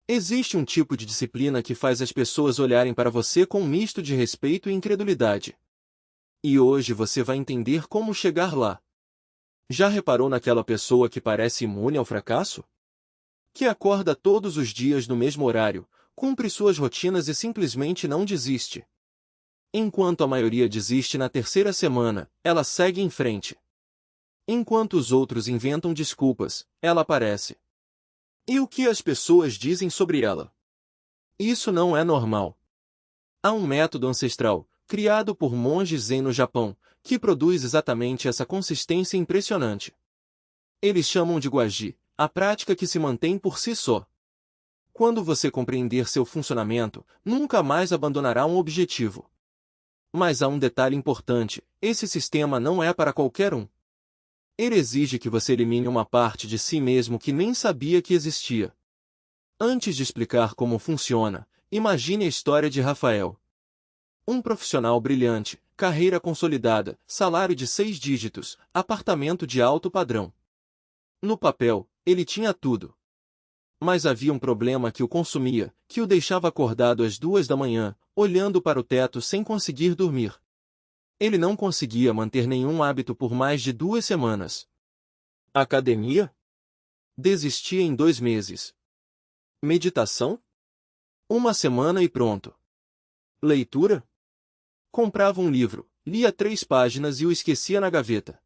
Existe um tipo de disciplina que faz as pessoas olharem para você com um misto de respeito e incredulidade. E hoje você vai entender como chegar lá. Já reparou naquela pessoa que parece imune ao fracasso? Que acorda todos os dias no mesmo horário, cumpre suas rotinas e simplesmente não desiste. Enquanto a maioria desiste na terceira semana, ela segue em frente. Enquanto os outros inventam desculpas, ela aparece. E o que as pessoas dizem sobre ela? Isso não é normal. Há um método ancestral, criado por monges zen no Japão, que produz exatamente essa consistência impressionante. Eles chamam de Guaji, a prática que se mantém por si só. Quando você compreender seu funcionamento, nunca mais abandonará um objetivo. Mas há um detalhe importante: esse sistema não é para qualquer um. Ele exige que você elimine uma parte de si mesmo que nem sabia que existia. Antes de explicar como funciona, imagine a história de Rafael. Um profissional brilhante, carreira consolidada, salário de 6 dígitos, apartamento de alto padrão. No papel, ele tinha tudo. Mas havia um problema que o consumia, que o deixava acordado às 2 da manhã, olhando para o teto sem conseguir dormir. Ele não conseguia manter nenhum hábito por mais de 2 semanas. Academia? Desistia em 2 meses. Meditação? 1 semana e pronto. Leitura? Comprava um livro, lia 3 páginas e o esquecia na gaveta.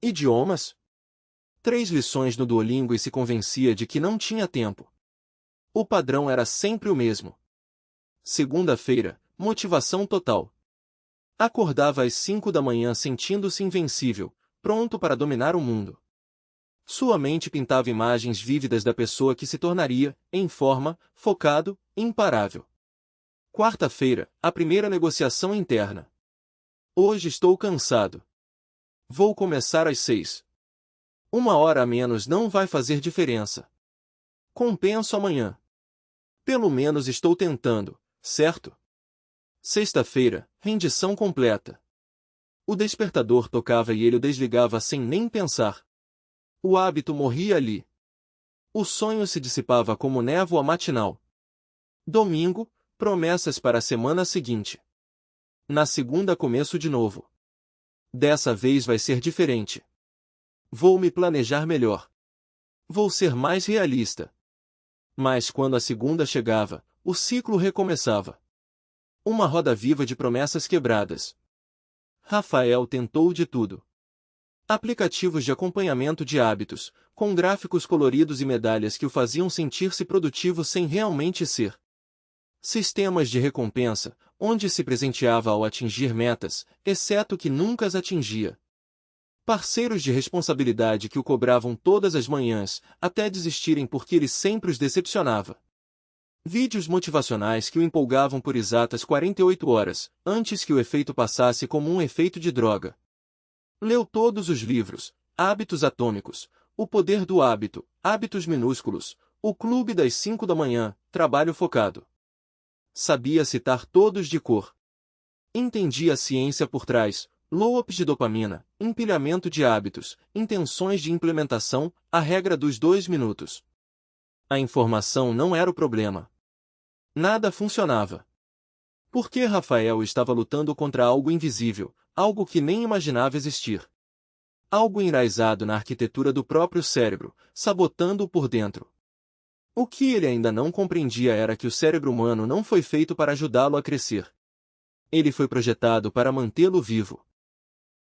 Idiomas? 3 lições no Duolingo e se convencia de que não tinha tempo. O padrão era sempre o mesmo. Segunda-feira, motivação total. Acordava às 5 da manhã sentindo-se invencível, pronto para dominar o mundo. Sua mente pintava imagens vívidas da pessoa que se tornaria, em forma, focado, imparável. Quarta-feira, a primeira negociação interna. Hoje estou cansado. Vou começar às 6. 1 hora a menos não vai fazer diferença. Compenso amanhã. Pelo menos estou tentando, certo? Sexta-feira, rendição completa. O despertador tocava e ele o desligava sem nem pensar. O hábito morria ali. O sonho se dissipava como névoa matinal. Domingo, promessas para a semana seguinte. Na segunda começo de novo. Dessa vez vai ser diferente. Vou me planejar melhor. Vou ser mais realista. Mas quando a segunda chegava, o ciclo recomeçava. Uma roda viva de promessas quebradas. Rafael tentou de tudo. Aplicativos de acompanhamento de hábitos, com gráficos coloridos e medalhas que o faziam sentir-se produtivo sem realmente ser. Sistemas de recompensa, onde se presenteava ao atingir metas, exceto que nunca as atingia. Parceiros de responsabilidade que o cobravam todas as manhãs, até desistirem porque ele sempre os decepcionava. Vídeos motivacionais que o empolgavam por exatas 48 horas, antes que o efeito passasse como um efeito de droga. Leu todos os livros: Hábitos Atômicos, O Poder do Hábito, Hábitos Minúsculos, O Clube das 5 da Manhã, Trabalho Focado. Sabia citar todos de cor. Entendia a ciência por trás: Loop de dopamina, empilhamento de hábitos, intenções de implementação, a regra dos 2 minutos. A informação não era o problema. Nada funcionava. Porque Rafael estava lutando contra algo invisível, algo que nem imaginava existir. Algo enraizado na arquitetura do próprio cérebro, sabotando-o por dentro. O que ele ainda não compreendia era que o cérebro humano não foi feito para ajudá-lo a crescer. Ele foi projetado para mantê-lo vivo.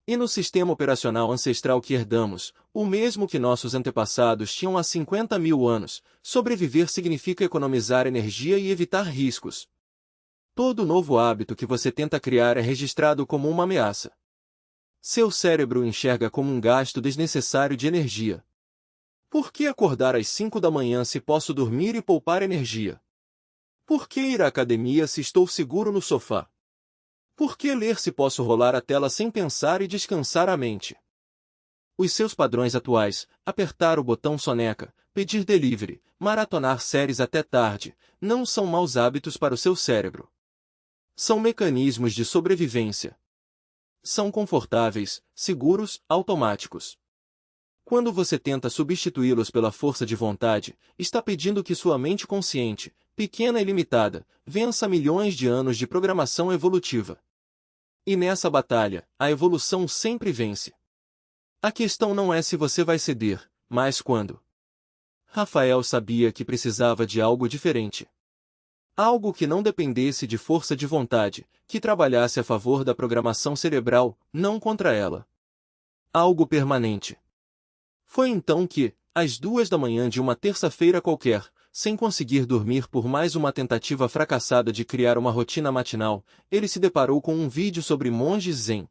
E no sistema operacional ancestral que herdamos, o mesmo que nossos antepassados tinham há 50 mil anos, sobreviver significa economizar energia e evitar riscos. Todo novo hábito que você tenta criar é registrado como uma ameaça. Seu cérebro o enxerga como um gasto desnecessário de energia. Por que acordar às 5 da manhã se posso dormir e poupar energia? Por que ir à academia se estou seguro no sofá? Por que ler se posso rolar a tela sem pensar e descansar a mente? Os seus padrões atuais, apertar o botão soneca, pedir delivery, maratonar séries até tarde, não são maus hábitos para o seu cérebro. São mecanismos de sobrevivência. São confortáveis, seguros, automáticos. Quando você tenta substituí-los pela força de vontade, está pedindo que sua mente consciente, pequena e limitada, vença milhões de anos de programação evolutiva. E nessa batalha, a evolução sempre vence. A questão não é se você vai ceder, mas quando. Rafael sabia que precisava de algo diferente. Algo que não dependesse de força de vontade, que trabalhasse a favor da programação cerebral, não contra ela. Algo permanente. Foi então que, às 2 da manhã de uma terça-feira qualquer, sem conseguir dormir por mais uma tentativa fracassada de criar uma rotina matinal, ele se deparou com um vídeo sobre monges zen.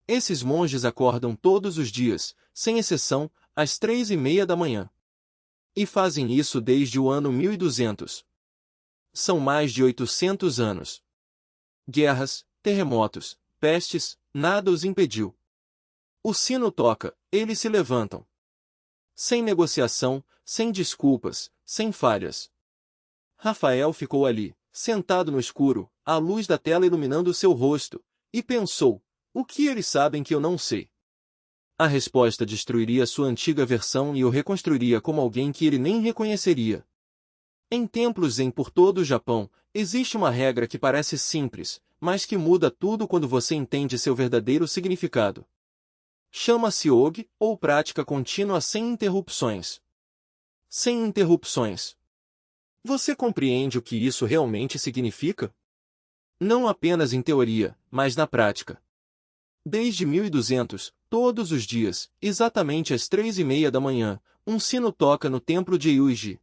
Esses monges acordam todos os dias, sem exceção, às 3h30 da manhã. E fazem isso desde o ano 1200. São mais de 800 anos. Guerras, terremotos, pestes, nada os impediu. O sino toca, eles se levantam. Sem negociação, sem desculpas, sem falhas. Rafael ficou ali, sentado no escuro, a luz da tela iluminando seu rosto, e pensou: o que eles sabem que eu não sei? A resposta destruiria sua antiga versão e o reconstruiria como alguém que ele nem reconheceria. Em templos zen por todo o Japão, existe uma regra que parece simples, mas que muda tudo quando você entende seu verdadeiro significado. Chama-se Ogi, ou prática contínua sem interrupções. Sem interrupções. Você compreende o que isso realmente significa? Não apenas em teoria, mas na prática. Desde 1200, todos os dias, exatamente às 3h30 da manhã, um sino toca no templo de Yuji.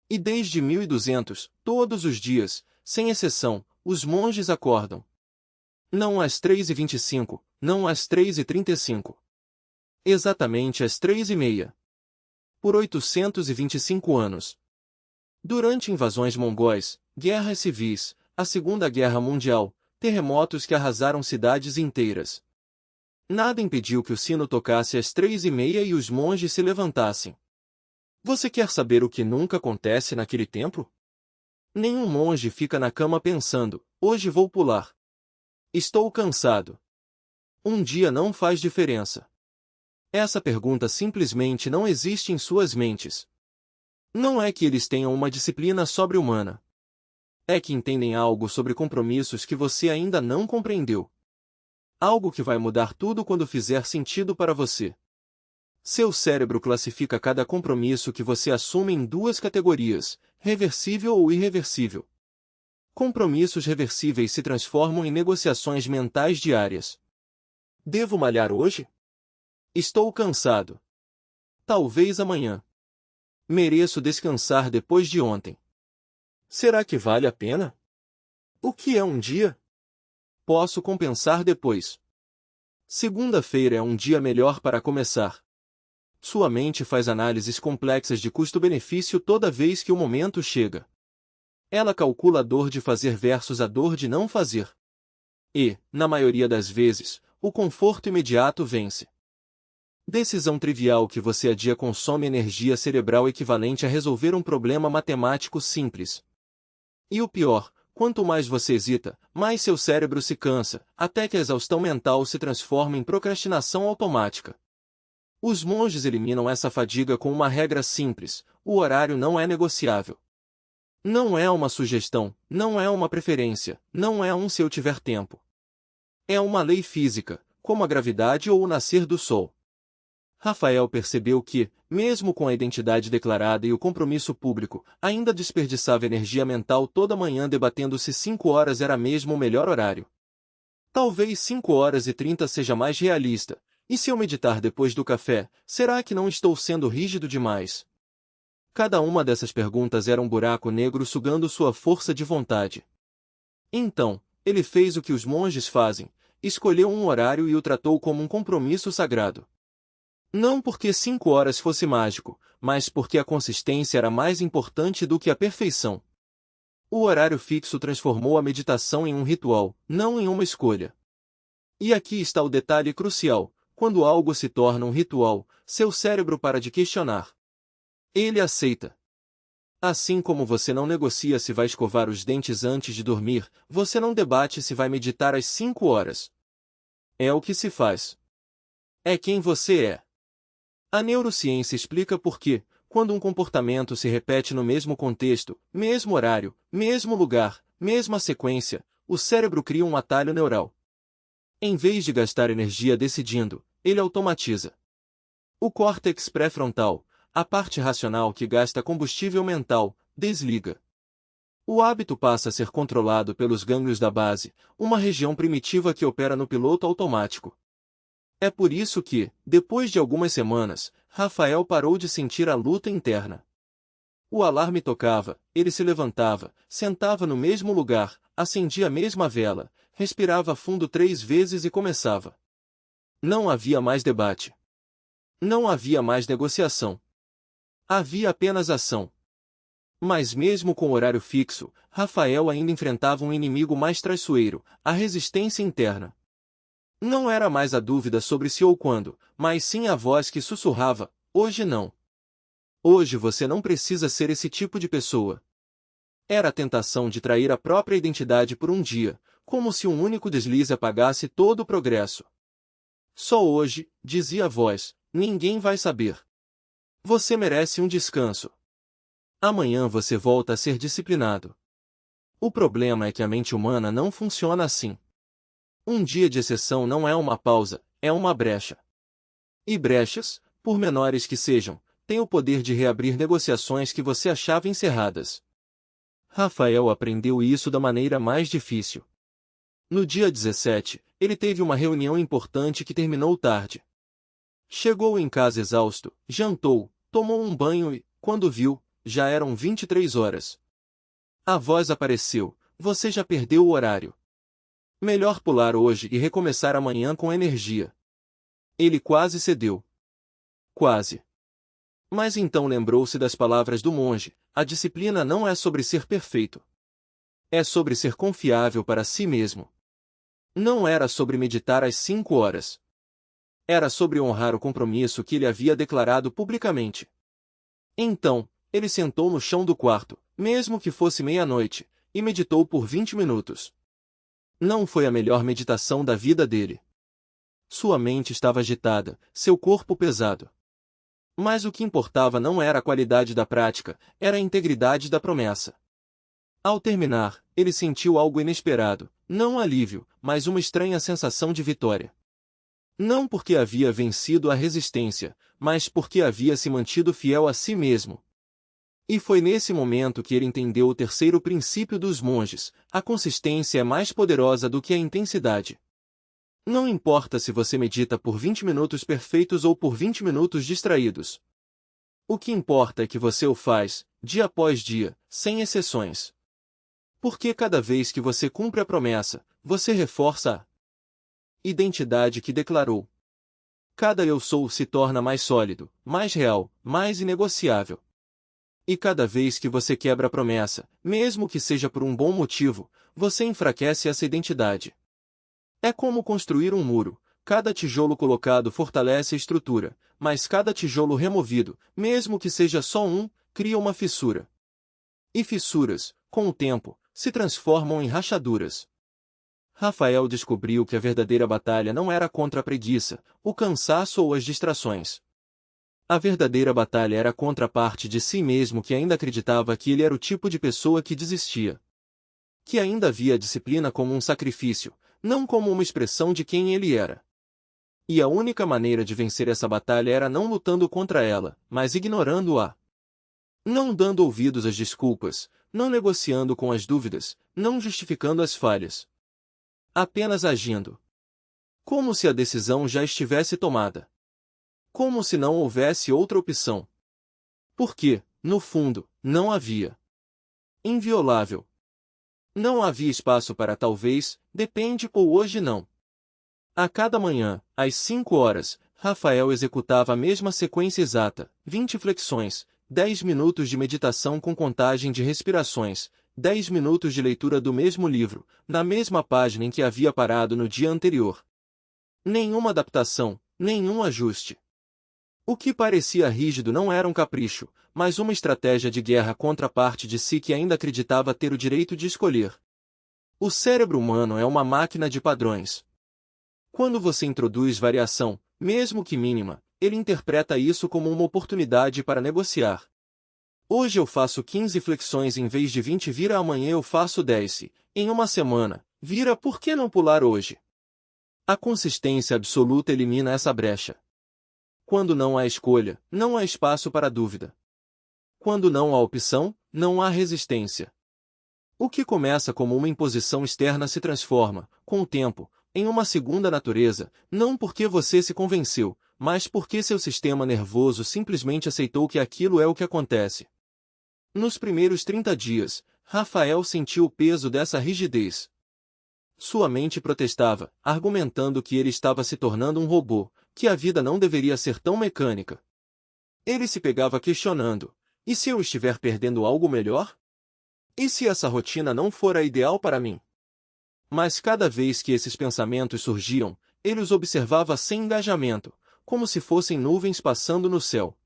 E desde 1200, todos os dias, sem exceção, os monges acordam. Não às 3h25, não às 3h35. Exatamente às 3h30. Por 825 anos. Durante invasões mongóis, guerras civis, a Segunda Guerra Mundial, terremotos que arrasaram cidades inteiras. Nada impediu que o sino tocasse às 3h30 e os monges se levantassem. Você quer saber o que nunca acontece naquele templo? Nenhum monge fica na cama pensando: hoje vou pular. Estou cansado. Um dia não faz diferença. Essa pergunta simplesmente não existe em suas mentes. Não é que eles tenham uma disciplina sobre-humana. É que entendem algo sobre compromissos que você ainda não compreendeu. Algo que vai mudar tudo quando fizer sentido para você. Seu cérebro classifica cada compromisso que você assume em duas categorias: reversível ou irreversível. Compromissos reversíveis se transformam em negociações mentais diárias. Devo malhar hoje? Estou cansado. Talvez amanhã. Mereço descansar depois de ontem. Será que vale a pena? O que é um dia? Posso compensar depois. Segunda-feira é um dia melhor para começar. Sua mente faz análises complexas de custo-benefício toda vez que o momento chega. Ela calcula a dor de fazer versus a dor de não fazer. E, na maioria das vezes, o conforto imediato vence. Decisão trivial que você adia consome energia cerebral equivalente a resolver um problema matemático simples. E o pior, quanto mais você hesita, mais seu cérebro se cansa, até que a exaustão mental se transforma em procrastinação automática. Os monges eliminam essa fadiga com uma regra simples: o horário não é negociável. Não é uma sugestão, não é uma preferência, não é um se eu tiver tempo. É uma lei física, como a gravidade ou o nascer do sol. Rafael percebeu que, mesmo com a identidade declarada e o compromisso público, ainda desperdiçava energia mental toda manhã debatendo se 5 horas era mesmo o melhor horário. Talvez 5h30 seja mais realista. E se eu meditar depois do café, será que não estou sendo rígido demais? Cada uma dessas perguntas era um buraco negro sugando sua força de vontade. Então, ele fez o que os monges fazem: escolheu um horário e o tratou como um compromisso sagrado. Não porque 5 horas fosse mágico, mas porque a consistência era mais importante do que a perfeição. O horário fixo transformou a meditação em um ritual, não em uma escolha. E aqui está o detalhe crucial: quando algo se torna um ritual, seu cérebro para de questionar. Ele aceita. Assim como você não negocia se vai escovar os dentes antes de dormir, você não debate se vai meditar às 5 horas. É o que se faz. É quem você é. A neurociência explica por que, quando um comportamento se repete no mesmo contexto, mesmo horário, mesmo lugar, mesma sequência, o cérebro cria um atalho neural. Em vez de gastar energia decidindo, ele automatiza. O córtex pré-frontal, a parte racional que gasta combustível mental, desliga. O hábito passa a ser controlado pelos gânglios da base, uma região primitiva que opera no piloto automático. É por isso que, depois de algumas semanas, Rafael parou de sentir a luta interna. O alarme tocava, ele se levantava, sentava no mesmo lugar, acendia a mesma vela, respirava fundo 3 vezes e começava. Não havia mais debate. Não havia mais negociação. Havia apenas ação. Mas mesmo com horário fixo, Rafael ainda enfrentava um inimigo mais traiçoeiro, a resistência interna. Não era mais a dúvida sobre se ou quando, mas sim a voz que sussurrava, hoje não. Hoje você não precisa ser esse tipo de pessoa. Era a tentação de trair a própria identidade por um dia, como se um único deslize apagasse todo o progresso. Só hoje, dizia a voz, ninguém vai saber. Você merece um descanso. Amanhã você volta a ser disciplinado. O problema é que a mente humana não funciona assim. Um dia de exceção não é uma pausa, é uma brecha. E brechas, por menores que sejam, têm o poder de reabrir negociações que você achava encerradas. Rafael aprendeu isso da maneira mais difícil. No dia 17, ele teve uma reunião importante que terminou tarde. Chegou em casa exausto, jantou, tomou um banho e, quando viu, já eram 23 horas. A voz apareceu, você já perdeu o horário. Melhor pular hoje e recomeçar amanhã com energia. Ele quase cedeu. Quase. Mas então lembrou-se das palavras do monge, a disciplina não é sobre ser perfeito. É sobre ser confiável para si mesmo. Não era sobre meditar às 5 horas. Era sobre honrar o compromisso que ele havia declarado publicamente. Então, ele sentou no chão do quarto, mesmo que fosse meia-noite, e meditou por 20 minutos. Não foi a melhor meditação da vida dele. Sua mente estava agitada, seu corpo pesado. Mas o que importava não era a qualidade da prática, era a integridade da promessa. Ao terminar, ele sentiu algo inesperado, não alívio, mas uma estranha sensação de vitória. Não porque havia vencido a resistência, mas porque havia se mantido fiel a si mesmo. E foi nesse momento que ele entendeu o terceiro princípio dos monges, a consistência é mais poderosa do que a intensidade. Não importa se você medita por 20 minutos perfeitos ou por 20 minutos distraídos. O que importa é que você o faz, dia após dia, sem exceções. Porque cada vez que você cumpre a promessa, você reforça a identidade que declarou. Cada eu sou se torna mais sólido, mais real, mais inegociável. E cada vez que você quebra a promessa, mesmo que seja por um bom motivo, você enfraquece essa identidade. É como construir um muro. Cada tijolo colocado fortalece a estrutura, mas cada tijolo removido, mesmo que seja só um, cria uma fissura. E fissuras, com o tempo, se transformam em rachaduras. Rafael descobriu que a verdadeira batalha não era contra a preguiça, o cansaço ou as distrações. A verdadeira batalha era contra a parte de si mesmo que ainda acreditava que ele era o tipo de pessoa que desistia. Que ainda via a disciplina como um sacrifício, não como uma expressão de quem ele era. E a única maneira de vencer essa batalha era não lutando contra ela, mas ignorando-a. Não dando ouvidos às desculpas, não negociando com as dúvidas, não justificando as falhas. Apenas agindo. Como se a decisão já estivesse tomada. Como se não houvesse outra opção. Porque, no fundo, não havia. Inviolável. Não havia espaço para talvez, depende ou hoje não. A cada manhã, às 5 horas, Rafael executava a mesma sequência exata, 20 flexões, 10 minutos de meditação com contagem de respirações, 10 minutos de leitura do mesmo livro, na mesma página em que havia parado no dia anterior. Nenhuma adaptação, nenhum ajuste. O que parecia rígido não era um capricho, mas uma estratégia de guerra contra a parte de si que ainda acreditava ter o direito de escolher. O cérebro humano é uma máquina de padrões. Quando você introduz variação, mesmo que mínima, ele interpreta isso como uma oportunidade para negociar. Hoje eu faço 15 flexões em vez de 20, vira amanhã eu faço 10. Em uma semana, vira, por que não pular hoje? A consistência absoluta elimina essa brecha. Quando não há escolha, não há espaço para dúvida. Quando não há opção, não há resistência. O que começa como uma imposição externa se transforma, com o tempo, em uma segunda natureza, não porque você se convenceu, mas porque seu sistema nervoso simplesmente aceitou que aquilo é o que acontece. Nos primeiros 30 dias, Rafael sentiu o peso dessa rigidez. Sua mente protestava, argumentando que ele estava se tornando um robô, que a vida não deveria ser tão mecânica. Ele se pegava questionando: e se eu estiver perdendo algo melhor? E se essa rotina não for a ideal para mim? Mas cada vez que esses pensamentos surgiam, ele os observava sem engajamento, como se fossem nuvens passando no céu.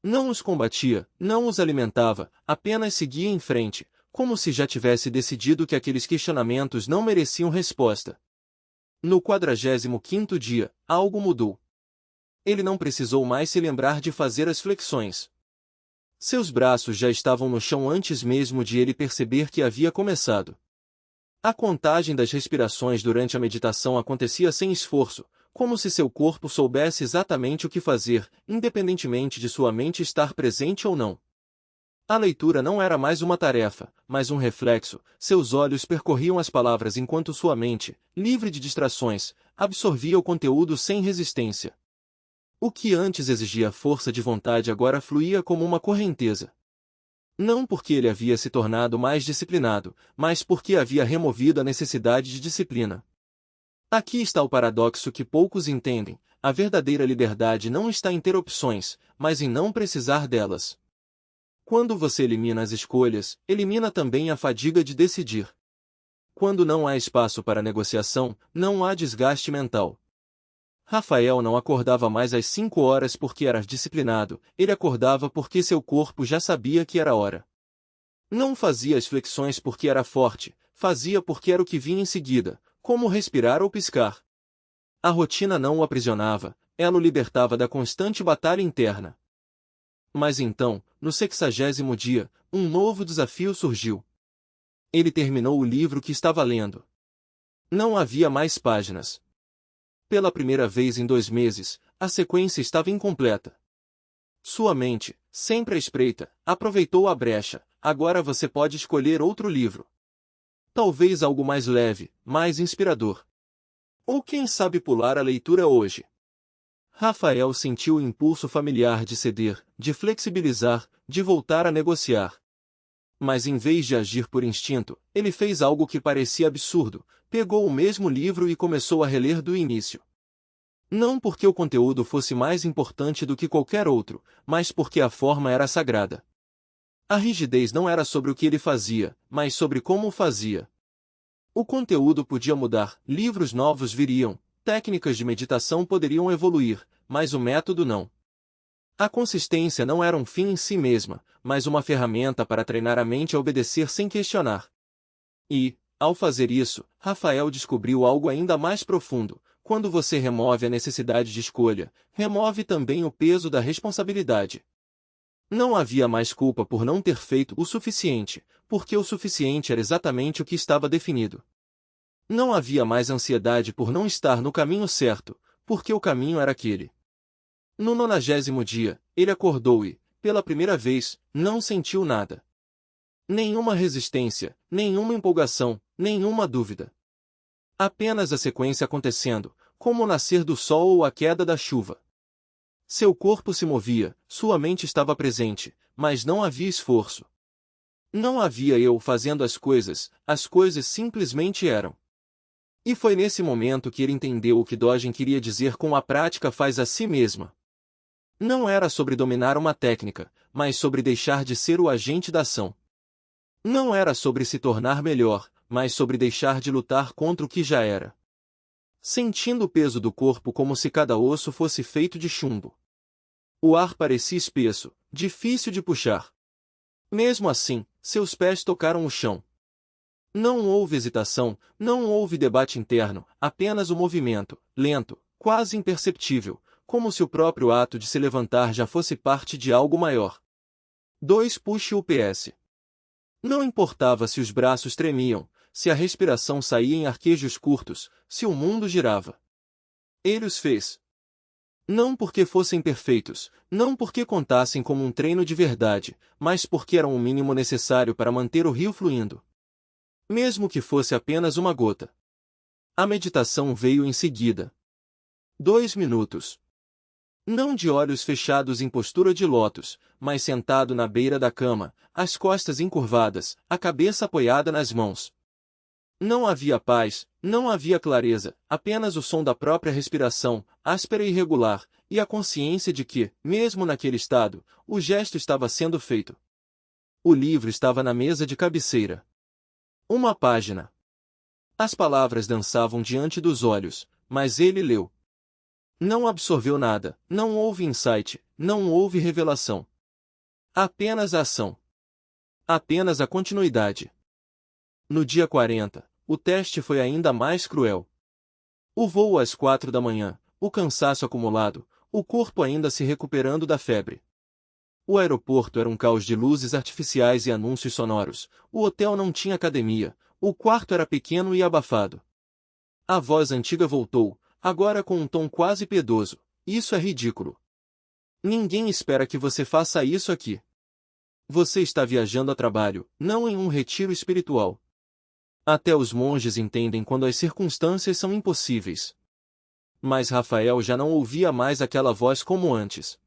Não os combatia, não os alimentava, apenas seguia em frente, como se já tivesse decidido que aqueles questionamentos não mereciam resposta. No 45º dia, algo mudou. Ele não precisou mais se lembrar de fazer as flexões. Seus braços já estavam no chão antes mesmo de ele perceber que havia começado. A contagem das respirações durante a meditação acontecia sem esforço, como se seu corpo soubesse exatamente o que fazer, independentemente de sua mente estar presente ou não. A leitura não era mais uma tarefa, mas um reflexo. Seus olhos percorriam as palavras enquanto sua mente, livre de distrações, absorvia o conteúdo sem resistência. O que antes exigia força de vontade agora fluía como uma correnteza. Não porque ele havia se tornado mais disciplinado, mas porque havia removido a necessidade de disciplina. Aqui está o paradoxo que poucos entendem: a verdadeira liberdade não está em ter opções, mas em não precisar delas. Quando você elimina as escolhas, elimina também a fadiga de decidir. Quando não há espaço para negociação, não há desgaste mental. Rafael não acordava mais às 5 horas porque era disciplinado, ele acordava porque seu corpo já sabia que era hora. Não fazia as flexões porque era forte, fazia porque era o que vinha em seguida, como respirar ou piscar. A rotina não o aprisionava, ela o libertava da constante batalha interna. Mas então, no 60º dia, um novo desafio surgiu. Ele terminou o livro que estava lendo. Não havia mais páginas. Pela primeira vez em 2 meses, a sequência estava incompleta. Sua mente, sempre à espreita, aproveitou a brecha. Agora você pode escolher outro livro. Talvez algo mais leve, mais inspirador. Ou quem sabe pular a leitura hoje. Rafael sentiu o impulso familiar de ceder, de flexibilizar, de voltar a negociar. Mas em vez de agir por instinto, ele fez algo que parecia absurdo: pegou o mesmo livro e começou a reler do início. Não porque o conteúdo fosse mais importante do que qualquer outro, mas porque a forma era sagrada. A rigidez não era sobre o que ele fazia, mas sobre como o fazia. O conteúdo podia mudar, livros novos viriam, técnicas de meditação poderiam evoluir, mas o método não. A consistência não era um fim em si mesma, mas uma ferramenta para treinar a mente a obedecer sem questionar. E, ao fazer isso, Rafael descobriu algo ainda mais profundo: quando você remove a necessidade de escolha, remove também o peso da responsabilidade. Não havia mais culpa por não ter feito o suficiente, porque o suficiente era exatamente o que estava definido. Não havia mais ansiedade por não estar no caminho certo, porque o caminho era aquele. No 90º dia, ele acordou e, pela primeira vez, não sentiu nada. Nenhuma resistência, nenhuma empolgação, nenhuma dúvida. Apenas a sequência acontecendo, como o nascer do sol ou a queda da chuva. Seu corpo se movia, sua mente estava presente, mas não havia esforço. Não havia eu fazendo as coisas simplesmente eram. E foi nesse momento que ele entendeu o que Dogen queria dizer com a prática faz a si mesma. Não era sobre dominar uma técnica, mas sobre deixar de ser o agente da ação. Não era sobre se tornar melhor, mas sobre deixar de lutar contra o que já era. Sentindo o peso do corpo como se cada osso fosse feito de chumbo. O ar parecia espesso, difícil de puxar. Mesmo assim, seus pés tocaram o chão. Não houve hesitação, não houve debate interno, apenas o movimento, lento, quase imperceptível, como se o próprio ato de se levantar já fosse parte de algo maior. 2. Puxe o PS. Não importava se os braços tremiam, se a respiração saía em arquejos curtos, se o mundo girava. Ele os fez. Não porque fossem perfeitos, não porque contassem como um treino de verdade, mas porque eram o mínimo necessário para manter o rio fluindo. Mesmo que fosse apenas uma gota. A meditação veio em seguida. 2 minutos. Não de olhos fechados em postura de lótus, mas sentado na beira da cama, as costas encurvadas, a cabeça apoiada nas mãos. Não havia paz, não havia clareza, apenas o som da própria respiração, áspera e irregular, e a consciência de que, mesmo naquele estado, o gesto estava sendo feito. O livro estava na mesa de cabeceira. Uma página. As palavras dançavam diante dos olhos, mas ele leu. Não absorveu nada, não houve insight, não houve revelação. Apenas a ação. Apenas a continuidade. No dia 40, o teste foi ainda mais cruel. O voo às 4 da manhã, o cansaço acumulado, o corpo ainda se recuperando da febre. O aeroporto era um caos de luzes artificiais e anúncios sonoros, o hotel não tinha academia, o quarto era pequeno e abafado. A voz antiga voltou, agora com um tom quase piedoso. Isso é ridículo. Ninguém espera que você faça isso aqui. Você está viajando a trabalho, não em um retiro espiritual. Até os monges entendem quando as circunstâncias são impossíveis. Mas Rafael já não ouvia mais aquela voz como antes.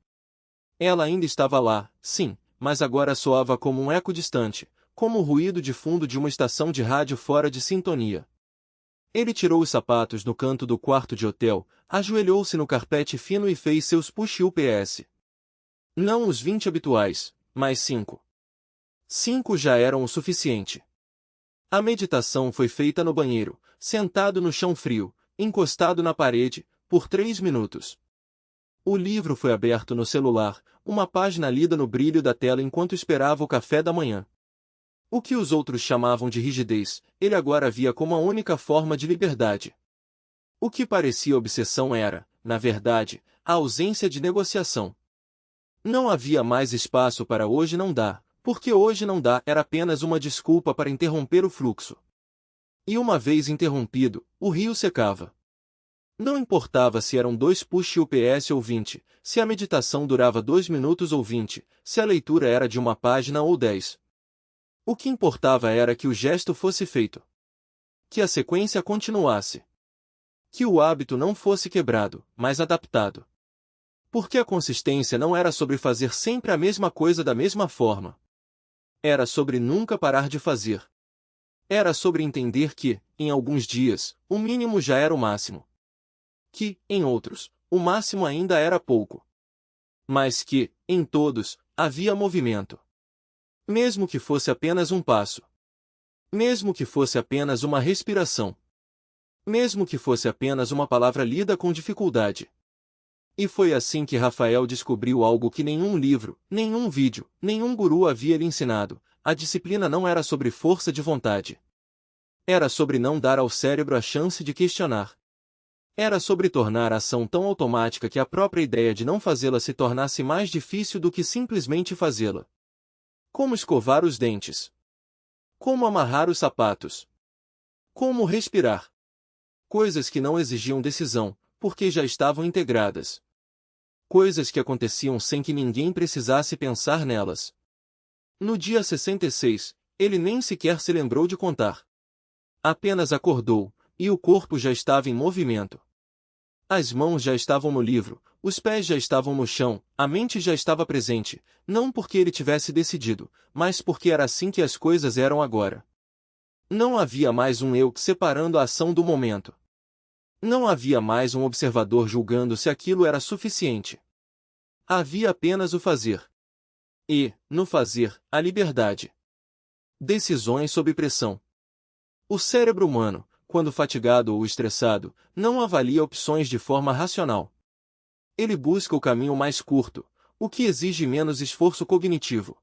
Ela ainda estava lá, sim, mas agora soava como um eco distante, como o ruído de fundo de uma estação de rádio fora de sintonia. Ele tirou os sapatos no canto do quarto de hotel, ajoelhou-se no carpete fino e fez seus push-ups. Não os 20 habituais, mas 5. 5 já eram o suficiente. A meditação foi feita no banheiro, sentado no chão frio, encostado na parede, por 3 minutos. O livro foi aberto no celular, uma página lida no brilho da tela enquanto esperava o café da manhã. O que os outros chamavam de rigidez, ele agora via como a única forma de liberdade. O que parecia obsessão era, na verdade, a ausência de negociação. Não havia mais espaço para hoje não dá, porque hoje não dá era apenas uma desculpa para interromper o fluxo. E uma vez interrompido, o rio secava. Não importava se eram 2 push-ups ou 20, se a meditação durava 2 minutos ou 20, se a leitura era de uma página ou 10. O que importava era que o gesto fosse feito. Que a sequência continuasse. Que o hábito não fosse quebrado, mas adaptado. Porque a consistência não era sobre fazer sempre a mesma coisa da mesma forma. Era sobre nunca parar de fazer. Era sobre entender que, em alguns dias, o mínimo já era o máximo. Que, em outros, o máximo ainda era pouco. Mas que, em todos, havia movimento. Mesmo que fosse apenas um passo. Mesmo que fosse apenas uma respiração. Mesmo que fosse apenas uma palavra lida com dificuldade. E foi assim que Rafael descobriu algo que nenhum livro, nenhum vídeo, nenhum guru havia lhe ensinado. A disciplina não era sobre força de vontade. Era sobre não dar ao cérebro a chance de questionar. Era sobre tornar a ação tão automática que a própria ideia de não fazê-la se tornasse mais difícil do que simplesmente fazê-la. Como escovar os dentes. Como amarrar os sapatos. Como respirar. Coisas que não exigiam decisão, porque já estavam integradas. Coisas que aconteciam sem que ninguém precisasse pensar nelas. No dia 66, ele nem sequer se lembrou de contar. Apenas acordou, e o corpo já estava em movimento. As mãos já estavam no livro, os pés já estavam no chão, a mente já estava presente, não porque ele tivesse decidido, mas porque era assim que as coisas eram agora. Não havia mais um eu separando a ação do momento. Não havia mais um observador julgando se aquilo era suficiente. Havia apenas o fazer. E, no fazer, a liberdade. Decisões sob pressão. O cérebro humano, quando fatigado ou estressado, não avalia opções de forma racional. Ele busca o caminho mais curto, o que exige menos esforço cognitivo.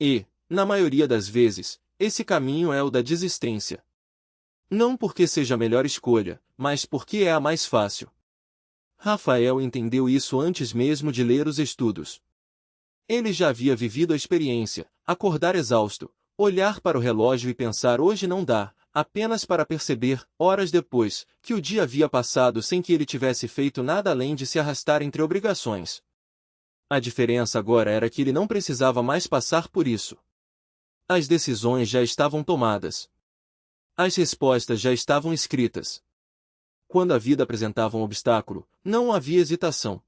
E, na maioria das vezes, esse caminho é o da desistência. Não porque seja a melhor escolha, mas porque é a mais fácil. Rafael entendeu isso antes mesmo de ler os estudos. Ele já havia vivido a experiência, acordar exausto, olhar para o relógio e pensar hoje não dá, apenas para perceber, horas depois, que o dia havia passado sem que ele tivesse feito nada além de se arrastar entre obrigações. A diferença agora era que ele não precisava mais passar por isso. As decisões já estavam tomadas. As respostas já estavam escritas. Quando a vida apresentava um obstáculo, não havia hesitação.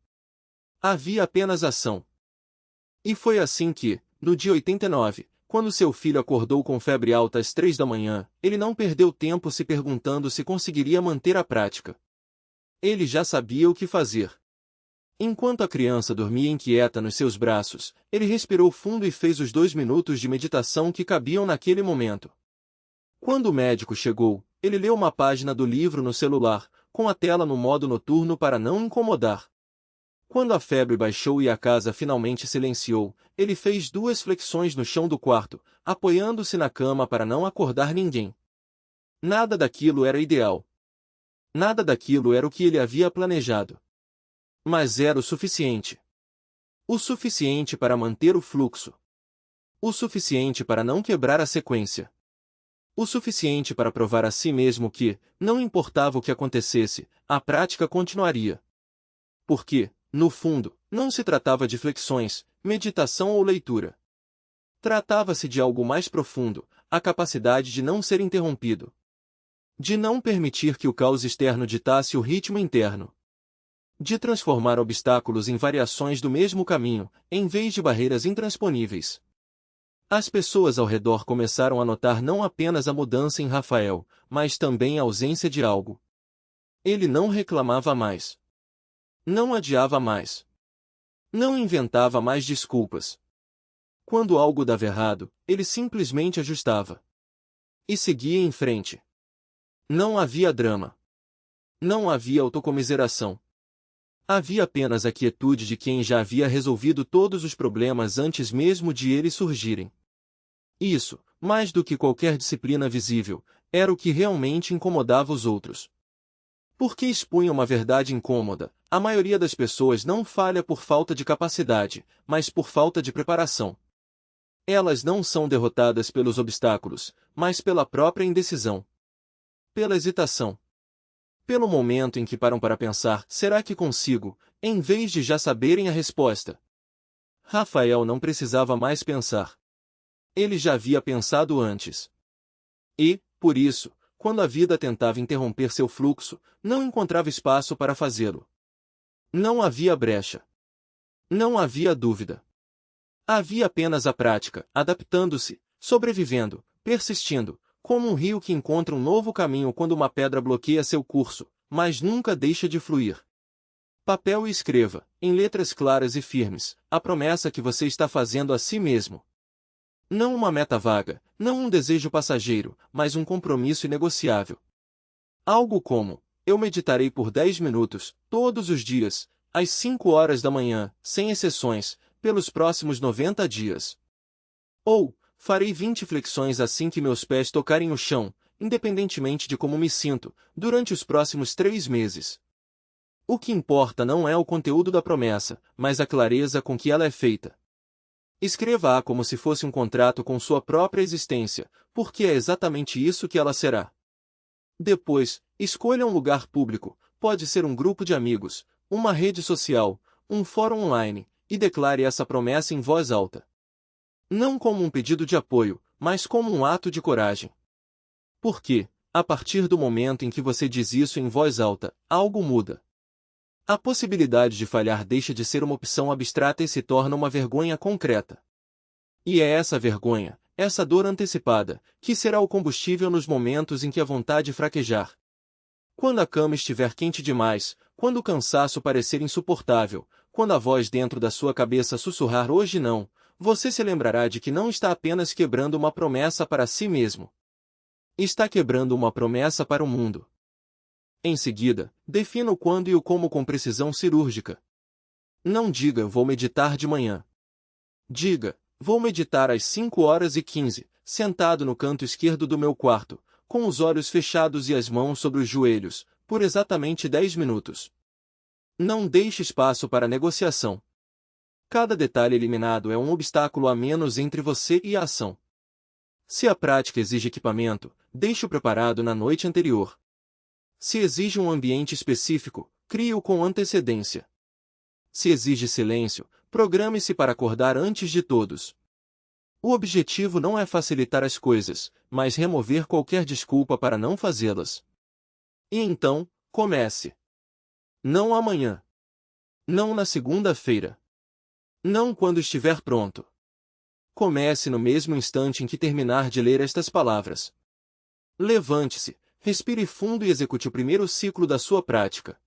Havia apenas ação. E foi assim que, no dia 89, quando seu filho acordou com febre alta às 3 da manhã, ele não perdeu tempo se perguntando se conseguiria manter a prática. Ele já sabia o que fazer. Enquanto a criança dormia inquieta nos seus braços, ele respirou fundo e fez os 2 minutos de meditação que cabiam naquele momento. Quando o médico chegou, ele leu uma página do livro no celular, com a tela no modo noturno para não incomodar. Quando a febre baixou e a casa finalmente silenciou, ele fez 2 flexões no chão do quarto, apoiando-se na cama para não acordar ninguém. Nada daquilo era ideal. Nada daquilo era o que ele havia planejado. Mas era o suficiente. O suficiente para manter o fluxo. O suficiente para não quebrar a sequência. O suficiente para provar a si mesmo que, não importava o que acontecesse, a prática continuaria. Porque, no fundo, não se tratava de flexões, meditação ou leitura. Tratava-se de algo mais profundo, a capacidade de não ser interrompido. De não permitir que o caos externo ditasse o ritmo interno. De transformar obstáculos em variações do mesmo caminho, em vez de barreiras intransponíveis. As pessoas ao redor começaram a notar não apenas a mudança em Rafael, mas também a ausência de algo. Ele não reclamava mais. Não adiava mais. Não inventava mais desculpas. Quando algo dava errado, ele simplesmente ajustava. E seguia em frente. Não havia drama. Não havia autocomiseração. Havia apenas a quietude de quem já havia resolvido todos os problemas antes mesmo de eles surgirem. Isso, mais do que qualquer disciplina visível, era o que realmente incomodava os outros. Porque expunha uma verdade incômoda, a maioria das pessoas não falha por falta de capacidade, mas por falta de preparação. Elas não são derrotadas pelos obstáculos, mas pela própria indecisão. Pela hesitação. Pelo momento em que param para pensar, será que consigo, em vez de já saberem a resposta. Rafael não precisava mais pensar. Ele já havia pensado antes. E, por isso, quando a vida tentava interromper seu fluxo, não encontrava espaço para fazê-lo. Não havia brecha. Não havia dúvida. Havia apenas a prática, adaptando-se, sobrevivendo, persistindo, como um rio que encontra um novo caminho quando uma pedra bloqueia seu curso, mas nunca deixa de fluir. Papel e escreva, em letras claras e firmes, a promessa que você está fazendo a si mesmo. Não uma meta vaga, não um desejo passageiro, mas um compromisso inegociável. Algo como, eu meditarei por 10 minutos, todos os dias, às 5 horas da manhã, sem exceções, pelos próximos 90 dias. Ou, farei 20 flexões assim que meus pés tocarem o chão, independentemente de como me sinto, durante os próximos 3 meses. O que importa não é o conteúdo da promessa, mas a clareza com que ela é feita. Escreva-a como se fosse um contrato com sua própria existência, porque é exatamente isso que ela será. Depois, escolha um lugar público, pode ser um grupo de amigos, uma rede social, um fórum online, e declare essa promessa em voz alta. Não como um pedido de apoio, mas como um ato de coragem. Porque, a partir do momento em que você diz isso em voz alta, algo muda. A possibilidade de falhar deixa de ser uma opção abstrata e se torna uma vergonha concreta. E é essa vergonha, essa dor antecipada, que será o combustível nos momentos em que a vontade fraquejar. Quando a cama estiver quente demais, quando o cansaço parecer insuportável, quando a voz dentro da sua cabeça sussurrar hoje não, você se lembrará de que não está apenas quebrando uma promessa para si mesmo. Está quebrando uma promessa para o mundo. Em seguida, defina o quando e o como com precisão cirúrgica. Não diga vou meditar de manhã. Diga, vou meditar às 5h15, sentado no canto esquerdo do meu quarto, com os olhos fechados e as mãos sobre os joelhos, por exatamente 10 minutos. Não deixe espaço para negociação. Cada detalhe eliminado é um obstáculo a menos entre você e a ação. Se a prática exige equipamento, deixe-o preparado na noite anterior. Se exige um ambiente específico, crie-o com antecedência. Se exige silêncio, programe-se para acordar antes de todos. O objetivo não é facilitar as coisas, mas remover qualquer desculpa para não fazê-las. E então, comece. Não amanhã. Não na segunda-feira. Não quando estiver pronto. Comece no mesmo instante em que terminar de ler estas palavras. Levante-se, respire fundo e execute o primeiro ciclo da sua prática.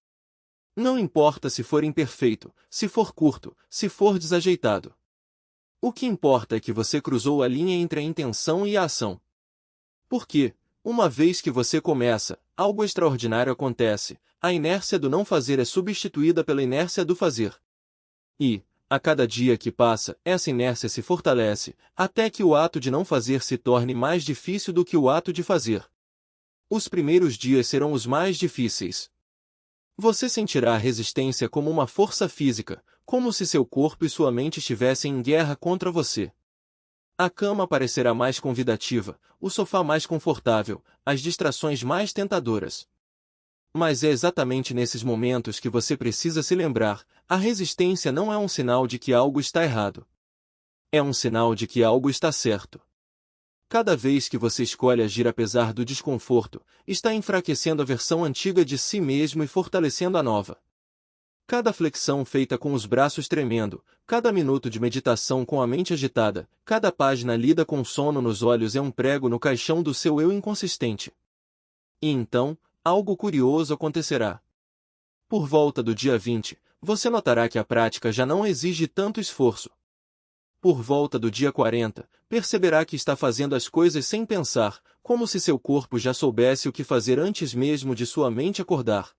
Não importa se for imperfeito, se for curto, se for desajeitado. O que importa é que você cruzou a linha entre a intenção e a ação. Porque, uma vez que você começa, algo extraordinário acontece, a inércia do não fazer é substituída pela inércia do fazer. E, a cada dia que passa, essa inércia se fortalece, até que o ato de não fazer se torne mais difícil do que o ato de fazer. Os primeiros dias serão os mais difíceis. Você sentirá a resistência como uma força física, como se seu corpo e sua mente estivessem em guerra contra você. A cama parecerá mais convidativa, o sofá mais confortável, as distrações mais tentadoras. Mas é exatamente nesses momentos que você precisa se lembrar, a resistência não é um sinal de que algo está errado. É um sinal de que algo está certo. Cada vez que você escolhe agir apesar do desconforto, está enfraquecendo a versão antiga de si mesmo e fortalecendo a nova. Cada flexão feita com os braços tremendo, cada minuto de meditação com a mente agitada, cada página lida com sono nos olhos é um prego no caixão do seu eu inconsistente. E então, algo curioso acontecerá. Por volta do dia 20, você notará que a prática já não exige tanto esforço. Por volta do dia 40, perceberá que está fazendo as coisas sem pensar, como se seu corpo já soubesse o que fazer antes mesmo de sua mente acordar.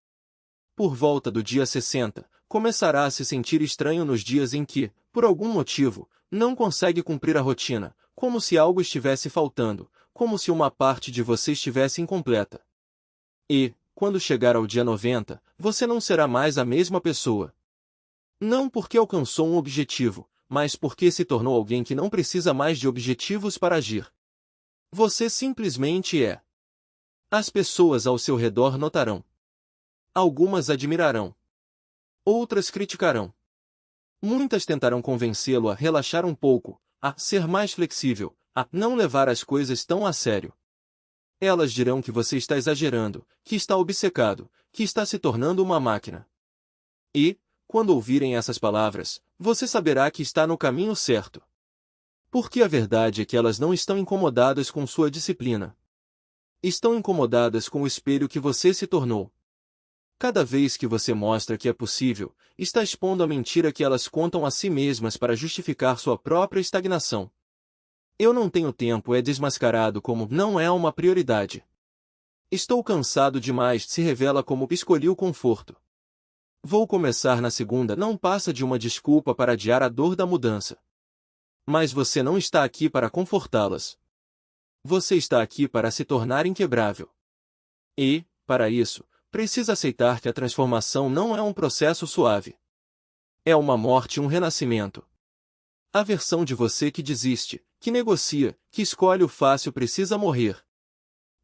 Por volta do dia 60, começará a se sentir estranho nos dias em que, por algum motivo, não consegue cumprir a rotina, como se algo estivesse faltando, como se uma parte de você estivesse incompleta. E, quando chegar ao dia 90, você não será mais a mesma pessoa. Não porque alcançou um objetivo, mas porque se tornou alguém que não precisa mais de objetivos para agir. Você simplesmente é. As pessoas ao seu redor notarão. Algumas admirarão. Outras criticarão. Muitas tentarão convencê-lo a relaxar um pouco, a ser mais flexível, a não levar as coisas tão a sério. Elas dirão que você está exagerando, que está obcecado, que está se tornando uma máquina. E, quando ouvirem essas palavras, você saberá que está no caminho certo. Porque a verdade é que elas não estão incomodadas com sua disciplina. Estão incomodadas com o espelho que você se tornou. Cada vez que você mostra que é possível, está expondo a mentira que elas contam a si mesmas para justificar sua própria estagnação. Eu não tenho tempo é desmascarado como não é uma prioridade. Estou cansado demais se revela como escolhi o conforto. Vou começar na segunda não passa de uma desculpa para adiar a dor da mudança. Mas você não está aqui para confortá-las. Você está aqui para se tornar inquebrável. E, para isso, precisa aceitar que a transformação não é um processo suave. É uma morte e um renascimento. A versão de você que desiste, que negocia, que escolhe o fácil precisa morrer.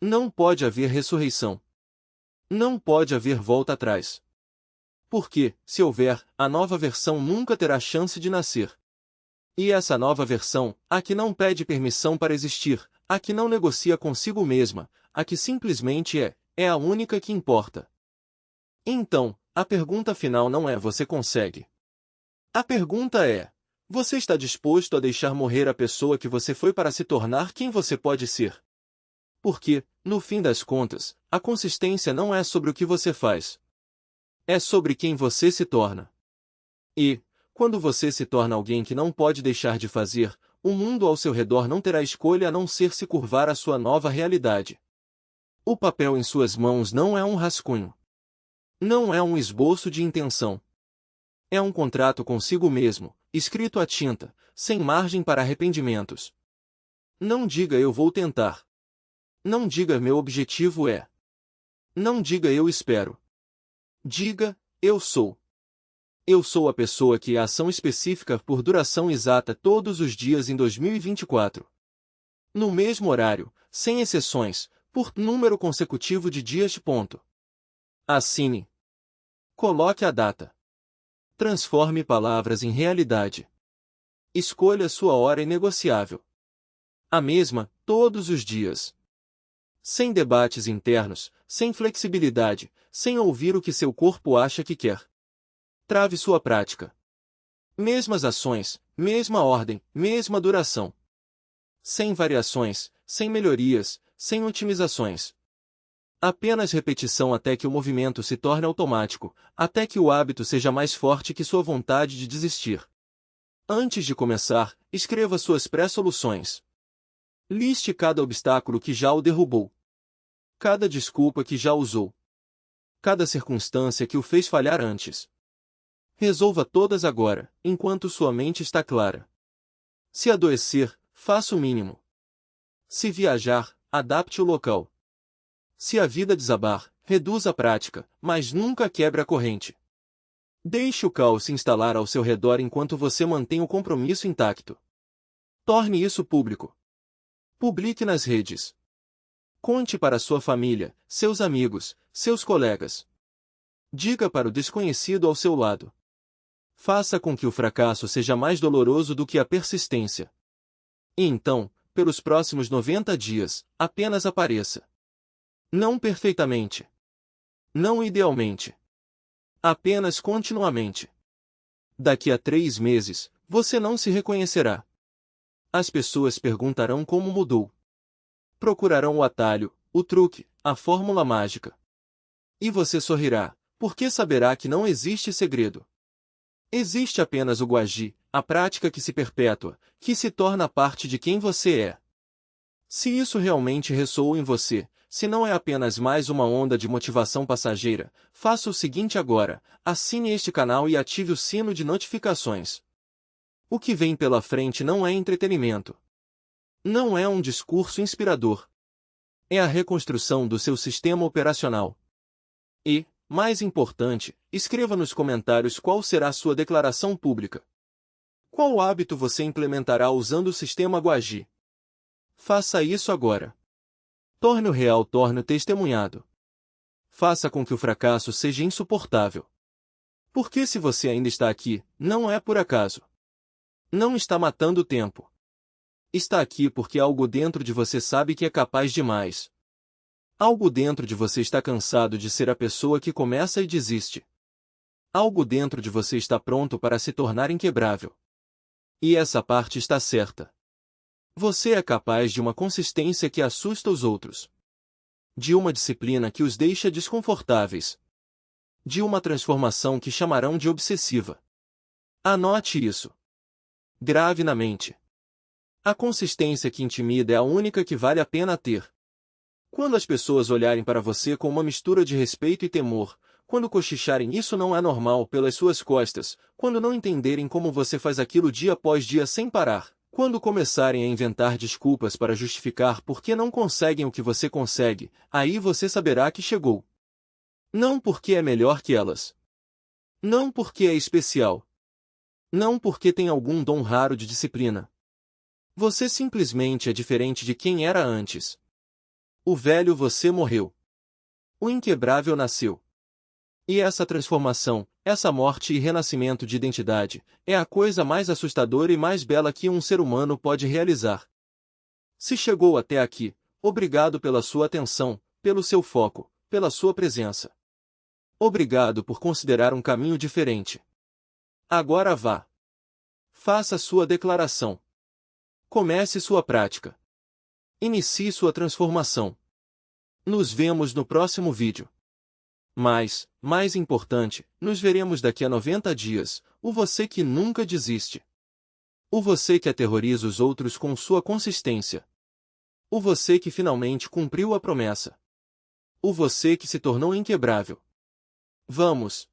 Não pode haver ressurreição. Não pode haver volta atrás. Porque, se houver, a nova versão nunca terá chance de nascer. E essa nova versão, a que não pede permissão para existir, a que não negocia consigo mesma, a que simplesmente é a única que importa. Então, a pergunta final não é você consegue. A pergunta é, você está disposto a deixar morrer a pessoa que você foi para se tornar quem você pode ser? Porque, no fim das contas, a consistência não é sobre o que você faz. É sobre quem você se torna. E, quando você se torna alguém que não pode deixar de fazer, o mundo ao seu redor não terá escolha a não ser se curvar à sua nova realidade. O papel em suas mãos não é um rascunho. Não é um esboço de intenção. É um contrato consigo mesmo, escrito à tinta, sem margem para arrependimentos. Não diga eu vou tentar. Não diga meu objetivo é. Não diga eu espero. Diga, eu sou. Eu sou a pessoa que a ação específica por duração exata todos os dias em 2024. No mesmo horário, sem exceções, por número consecutivo de dias. Assine. Coloque a data. Transforme palavras em realidade. Escolha sua hora inegociável. A mesma, todos os dias. Sem debates internos, sem flexibilidade, sem ouvir o que seu corpo acha que quer. Trave sua prática. Mesmas ações, mesma ordem, mesma duração. Sem variações, sem melhorias, sem otimizações. Apenas repetição até que o movimento se torne automático, até que o hábito seja mais forte que sua vontade de desistir. Antes de começar, escreva suas pré-soluções. Liste cada obstáculo que já o derrubou. Cada desculpa que já usou. Cada circunstância que o fez falhar antes. Resolva todas agora, enquanto sua mente está clara. Se adoecer, faça o mínimo. Se viajar, adapte o local. Se a vida desabar, reduza a prática, mas nunca quebre a corrente. Deixe o caos se instalar ao seu redor enquanto você mantém o compromisso intacto. Torne isso público. Publique nas redes. Conte para sua família, seus amigos, seus colegas. Diga para o desconhecido ao seu lado. Faça com que o fracasso seja mais doloroso do que a persistência. E então, pelos próximos 90 dias, apenas apareça. Não perfeitamente. Não idealmente. Apenas continuamente. Daqui a 3 meses, você não se reconhecerá. As pessoas perguntarão como mudou. Procurarão o atalho, o truque, a fórmula mágica. E você sorrirá, porque saberá que não existe segredo. Existe apenas o guaji, a prática que se perpétua, que se torna parte de quem você é. Se isso realmente ressoou em você, se não é apenas mais uma onda de motivação passageira, faça o seguinte agora: assine este canal e ative o sino de notificações. O que vem pela frente não é entretenimento. Não é um discurso inspirador. É a reconstrução do seu sistema operacional. E, mais importante, escreva nos comentários qual será sua declaração pública. Qual hábito você implementará usando o sistema Guaji? Faça isso agora. Torne-o real, torne-o testemunhado. Faça com que o fracasso seja insuportável. Porque se você ainda está aqui, não é por acaso. Não está matando o tempo. Está aqui porque algo dentro de você sabe que é capaz de mais. Algo dentro de você está cansado de ser a pessoa que começa e desiste. Algo dentro de você está pronto para se tornar inquebrável. E essa parte está certa. Você é capaz de uma consistência que assusta os outros. De uma disciplina que os deixa desconfortáveis. De uma transformação que chamarão de obsessiva. Anote isso. Grave na mente. A consistência que intimida é a única que vale a pena ter. Quando as pessoas olharem para você com uma mistura de respeito e temor, quando cochicharem isso não é normal pelas suas costas, quando não entenderem como você faz aquilo dia após dia sem parar, quando começarem a inventar desculpas para justificar por que não conseguem o que você consegue, aí você saberá que chegou. Não porque é melhor que elas. Não porque é especial. Não porque tem algum dom raro de disciplina. Você simplesmente é diferente de quem era antes. O velho você morreu. O inquebrável nasceu. E essa transformação, essa morte e renascimento de identidade, é a coisa mais assustadora e mais bela que um ser humano pode realizar. Se chegou até aqui, obrigado pela sua atenção, pelo seu foco, pela sua presença. Obrigado por considerar um caminho diferente. Agora vá. Faça sua declaração. Comece sua prática. Inicie sua transformação. Nos vemos no próximo vídeo. Mas, mais importante, nos veremos daqui a 90 dias, o você que nunca desiste. O você que aterroriza os outros com sua consistência. O você que finalmente cumpriu a promessa. O você que se tornou inquebrável. Vamos!